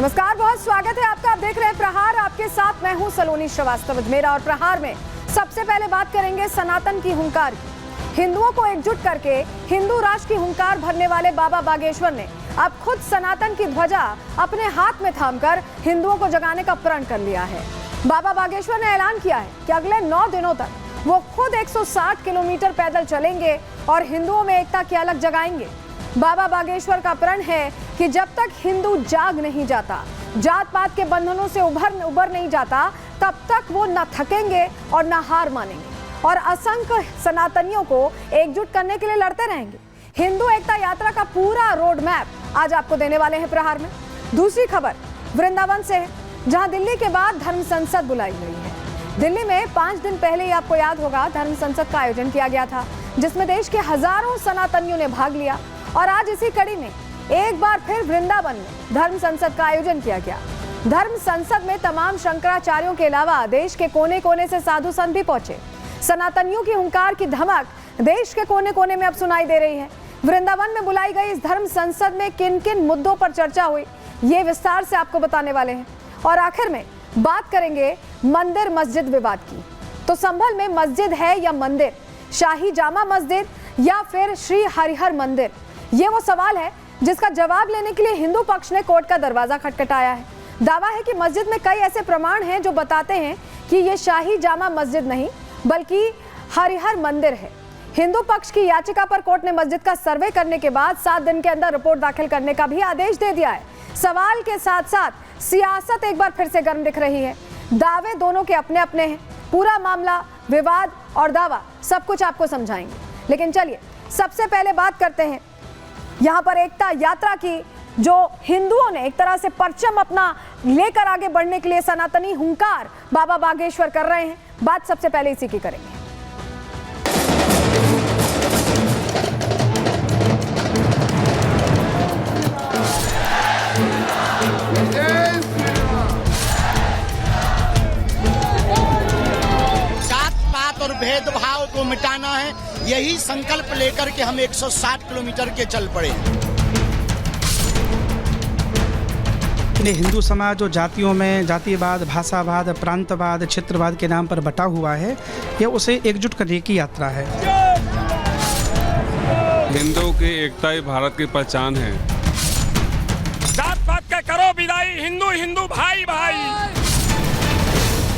नमस्कार, बहुत स्वागत है आपका। आप देख रहे हैं प्रहार, आपके साथ मैं हूं सलोनी श्रीवास्तव। मेरा और प्रहार में सबसे पहले बात करेंगे सनातन की हुंकार की। हिंदुओं को एकजुट करके हिंदू राष्ट्र की हुंकार भरने वाले बाबा बागेश्वर ने अब खुद सनातन की ध्वजा अपने हाथ में थामकर हिंदुओं को जगाने का प्रण कर लिया है। बाबा बागेश्वर ने ऐलान किया है कि अगले 9 दिनों तक वो खुद 160 किलोमीटर पैदल चलेंगे और हिंदुओं में एकता की अलख जगाएंगे। बाबा बागेश्वर का प्रण है कि जब तक हिंदू जाग नहीं जाता, जात पात के बंधनों से उबर नहीं जाता, तब तक वो न थकेंगे और न हार मानेंगे और असंख्य सनातनियों को एकजुट करने के लिए लड़ते रहेंगे। हिंदू एकता यात्रा का पूरा रोड मैप आज आपको देने वाले हैं प्रहार में। दूसरी खबर वृंदावन से है, जहां दिल्ली के बाद धर्म संसद बुलाई गई है। दिल्ली में 5 दिन पहले ही आपको याद होगा धर्म संसद का आयोजन किया गया था, जिसमें देश के हजारों सनातनियों ने भाग लिया। और आज इसी कड़ी में एक बार फिर वृंदावन में धर्म संसद का आयोजन किया गया। धर्म संसद में तमाम शंकराचार्यों के अलावा देश के कोने कोने से साधु संत भी पहुंचे। सनातनियों की हुंकार की धमक देश के कोने कोने में अब सुनाई दे रही है। वृंदावन में बुलाई गई इस धर्म संसद में किन किन मुद्दों पर चर्चा हुई, ये विस्तार से आपको बताने वाले हैं। और आखिर में बात करेंगे मंदिर मस्जिद विवाद की। तो संभल में मस्जिद है या मंदिर, शाही जामा मस्जिद या फिर श्री हरिहर मंदिर, ये वो सवाल है जिसका जवाब लेने के लिए हिंदू पक्ष ने कोर्ट का दरवाजा खटखटाया है। दावा है कि मस्जिद में कई ऐसे प्रमाण हैं जो बताते हैं कि ये शाही जामा मस्जिद नहीं बल्कि हरिहर मंदिर है। हिंदू पक्ष की याचिका पर कोर्ट ने मस्जिद का सर्वे करने के बाद 7 दिन के अंदर रिपोर्ट दाखिल करने का भी आदेश दे दिया है। सवाल के साथ साथ सियासत एक बार फिर से गर्म दिख रही है। दावे दोनों के अपने अपने हैं। पूरा मामला, विवाद और दावा सब कुछ आपको समझाएंगे, लेकिन चलिए सबसे पहले बात करते हैं यहाँ पर एकता यात्रा की, जो हिंदुओं ने एक तरह से परचम अपना लेकर आगे बढ़ने के लिए सनातनी हुंकार बाबा बागेश्वर कर रहे हैं। बात सबसे पहले इसी की करेंगे। और भेदभाव को मिटाना है, यही संकल्प लेकर के हम 160 किलोमीटर के चल पड़े। हिंदू समाज जो जातियों में जातिवाद, भाषावाद, प्रांतवाद, क्षेत्रवाद के नाम पर बटा हुआ है, यह उसे एकजुट करने की यात्रा है। हिंदुओं की एकता ही भारत की पहचान है। जात पात के करो विदाई, हिंदू हिंदू भाई भाई।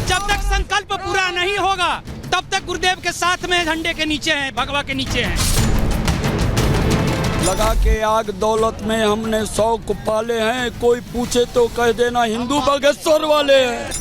जब तक संकल्प पूरा नहीं होगा तब तक गुरुदेव के साथ में झंडे के नीचे हैं, भगवा के नीचे हैं। लगा के आग दौलत में हमने शौक पाले हैं, कोई पूछे तो कह देना हिंदू बागेश्वर वाले हैं।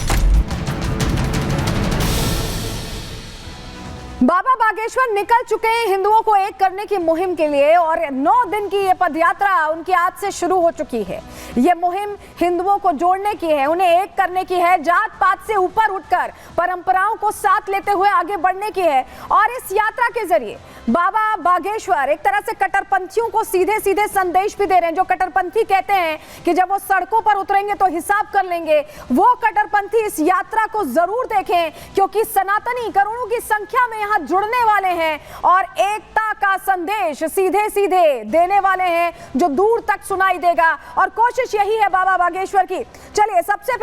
बाबा बागेश्वर निकल चुके हैं हिंदुओं को एक करने की मुहिम के लिए और 9 दिन की ये पदयात्रा उनकी आज से शुरू हो चुकी है। ये मुहिम हिंदुओं को जोड़ने की है, उन्हें एक करने की है, जात पात से ऊपर उठकर परंपराओं को साथ लेते हुए आगे बढ़ने की है। और इस यात्रा के जरिए बाबा बागेश्वर एक तरह से कट्टरपंथियों को सीधे सीधे संदेश भी दे रहे हैं। जो कट्टरपंथी कहते हैं कि जब वो सड़कों पर उतरेंगे तो हिसाब कर लेंगे, वो कट्टरपंथी इस यात्रा को जरूर देखें, क्योंकि सनातनी करोड़ों की संख्या में यहाँ जुड़ने वाले हैं और एकता का संदेश सीधे सीधे देने वाले हैं जो दूर तक सुनाई देगा। और कोशिश यही है बाबा बागेश्वर की। चलिए सबसे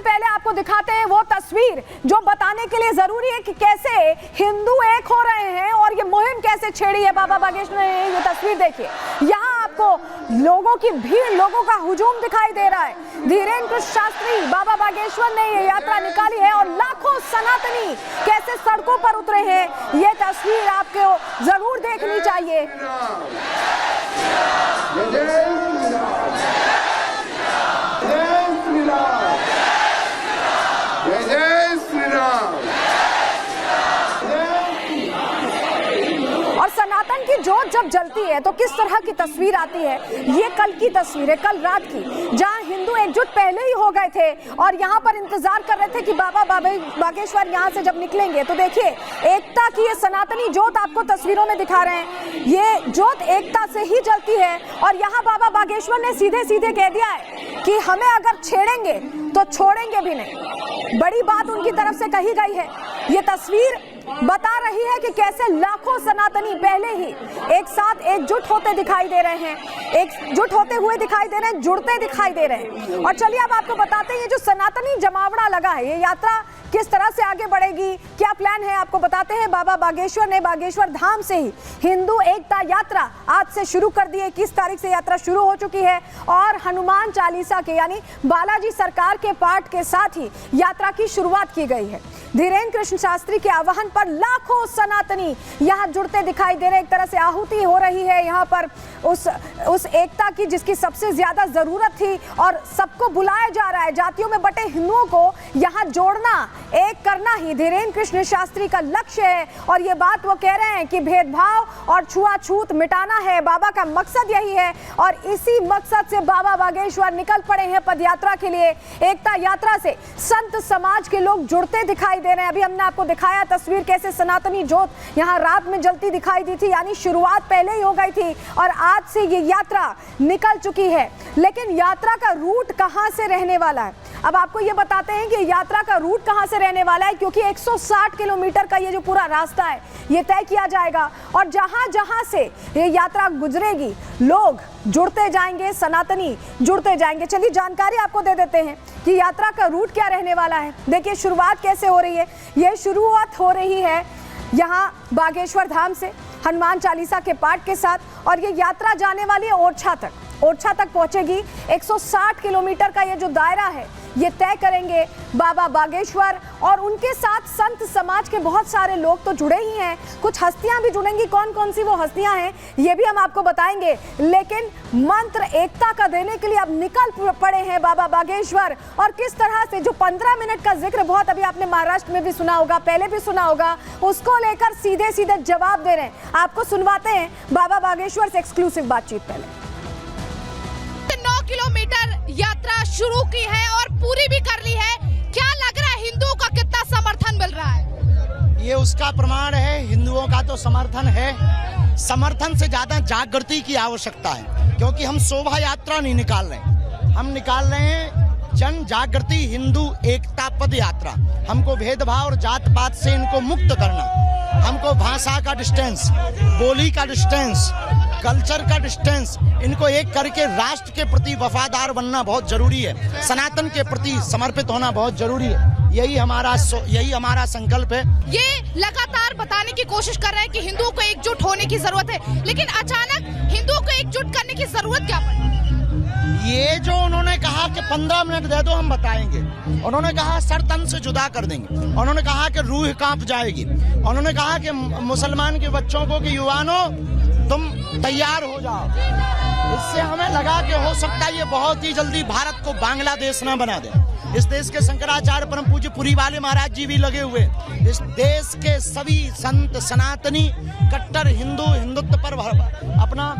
पहले आपको दिखाते हैं वो तस्वीर जो बताने के लिए जरूरी है कि कैसे हिंदू एक हो रहे हैं और ये मुहिम कैसे छेड़ी है बाबा बागेश्वर ने। ये तस्वीर देखिए, यहाँ आपको लोगों की भीड़, लोगों का हुजूम दिखाई दे रहा है। धीरेन्द्र कृष्ण शास्त्री बाबा बागेश्वर ने ये यात्रा निकाली है और लाखों सनातनी कैसे सड़कों पर उतरे हैं, ये तस्वीर आपको जरूर देखनी चाहिए। और सनातन की जोत जब जलती है तो किस तरह की तस्वीर आती है, ये कल की तस्वीर है, कल रात की, जहां हिंदू एकजुट पहले ही हो गए थे और यहाँ पर इंतजार कर रहे थे कि बाबा बागेश्वर यहाँ से जब निकलेंगे। तो देखिए एकता की ये सनातनी जोत आपको तस्वीरों में दिखा रहे हैं। ये जोत एकता से ही जलती है और यहाँ बाबा बागेश्वर ने सीधे सीधे कह दिया है कि हमें अगर छेड़ेंगे तो छोड़ेंगे भी नहीं। बड़ी बात उनकी तरफ से कही गई है। ये तस्वीर बता रही है कि कैसे लाखों सनातनी पहले ही एक साथ एकजुट होते दिखाई दे रहे हैं, एकजुट होते हुए दिखाई दे रहे हैं, जुड़ते दिखाई दे रहे हैं। और चलिए अब आपको बताते हैं ये जो सनातनी जमावड़ा लगा है, ये यात्रा किस तरह से आगे बढ़ेगी, क्या प्लान है, आपको बताते हैं। बाबा बागेश्वर ने बागेश्वर धाम से ही हिंदू एकता यात्रा आज से शुरू कर दी है। 21 तारीख से यात्रा शुरू हो चुकी है और हनुमान चालीसा के यानी बालाजी सरकार के पाठ के साथ ही यात्रा की शुरुआत की गई है। धीरेन्द्र कृष्ण शास्त्री के आह्वान पर लाखों सनातनी यहाँ जुड़ते दिखाई दे रहे, एक तरह से आहुति हो रही है यहाँ पर उस एकता की जिसकी सबसे ज्यादा जरूरत थी और सबको बुलाया जा रहा है। जातियों में बटे हिंदुओं को यहाँ जोड़ना, एक करना ही धीरेन्द्र कृष्ण शास्त्री का लक्ष्य है। और ये बात वो कह रहे हैं कि भेदभाव और छुआछूत मिटाना है, बाबा का मकसद यही है। और इसी मकसद से बाबा बागेश्वर निकल पड़े हैं पदयात्रा के लिए। एकता यात्रा से संत समाज के लोग जुड़ते दिखाई दे रहे हैं। अभी हमने आपको दिखाया तस्वीर कैसे सनातनी ज्योत यहाँ रात में जलती दिखाई दी थी, यानी शुरुआत पहले ही हो गई थी और आज से ये यात्रा निकल चुकी है। लेकिन यात्रा का रूट कहां से रहने वाला है, अब आपको ये बताते हैं कि यात्रा का रूट कहां से रहने वाला है, क्योंकि 160 किलोमीटर का ये जो पूरा रास्ता है ये तय किया जाएगा और जहां जहां से ये यात्रा गुजरेगी लोग जुड़ते जाएंगे, सनातनी जुड़ते जाएंगे। चलिए जानकारी आपको दे देते हैं कि यात्रा का रूट क्या रहने वाला है। देखिए शुरुआत कैसे हो रही है, ये शुरुआत हो रही है यहाँ बागेश्वर धाम से हनुमान चालीसा के पाठ के साथ और ये यात्रा जाने वाली है ओरछा तक पहुंचेगी। 160 किलोमीटर का ये जो दायरा है ये तय करेंगे बाबा बागेश्वर और उनके साथ संत समाज के बहुत सारे लोग तो जुड़े ही हैं, कुछ हस्तियां भी जुड़ेंगी। कौन कौन सी वो हस्तियां हैं ये भी हम आपको बताएंगे। लेकिन मंत्र एकता का देने के लिए अब निकल पड़े हैं बाबा बागेश्वर और किस तरह से जो 15 मिनट का जिक्र बहुत अभी आपने महाराष्ट्र में भी सुना होगा, पहले भी सुना होगा, उसको लेकर सीधे सीधे जवाब दे रहे हैं। आपको सुनवाते हैं बाबा बागेश्वर से एक्सक्लूसिव बातचीत। पहले 9 किलोमीटर यात्रा शुरू की है और पूरी भी कर ली है। क्या लग रहा है हिंदुओं का कितना समर्थन मिल रहा है? ये उसका प्रमाण है, हिंदुओं का तो समर्थन है। समर्थन से ज्यादा जागृति की आवश्यकता है, क्योंकि हम शोभा यात्रा नहीं निकाल रहे, हम निकाल रहे हैं जन जागृति हिंदू एकता पद यात्रा। हमको भेदभाव और जात पात से इनको मुक्त करना, हमको भाषा का डिस्टेंस, बोली का डिस्टेंस, कल्चर का डिस्टेंस, इनको एक करके राष्ट्र के प्रति वफादार बनना बहुत जरूरी है, सनातन के प्रति समर्पित होना बहुत जरूरी है। यही हमारा संकल्प है। ये लगातार बताने की कोशिश कर रहे हैं कि हिंदुओं को एकजुट होने की जरूरत है, लेकिन अचानक हिंदुओं को एकजुट करने की जरूरत क्या पड़ी? ये जो उन्होंने कहा कि 15 मिनट दे दो हम बताएंगे, उन्होंने कहा सर तन से जुदा कर देंगे, उन्होंने कहा कि रूह कांप जाएगी, उन्होंने कहा कि मुसलमान के बच्चों को कि युवानों तुम तैयार हो जाओ। इससे हमें लगा कि हो सकता है ये बहुत ही जल्दी भारत को बांग्लादेश न बना दे। इस देश के शंकराचार्य परम पूज्य पुरी वाले महाराज जी भी लगे हुए। इस देश के सभी संत सनातनी कट्टर हिंदुत्व पर अपना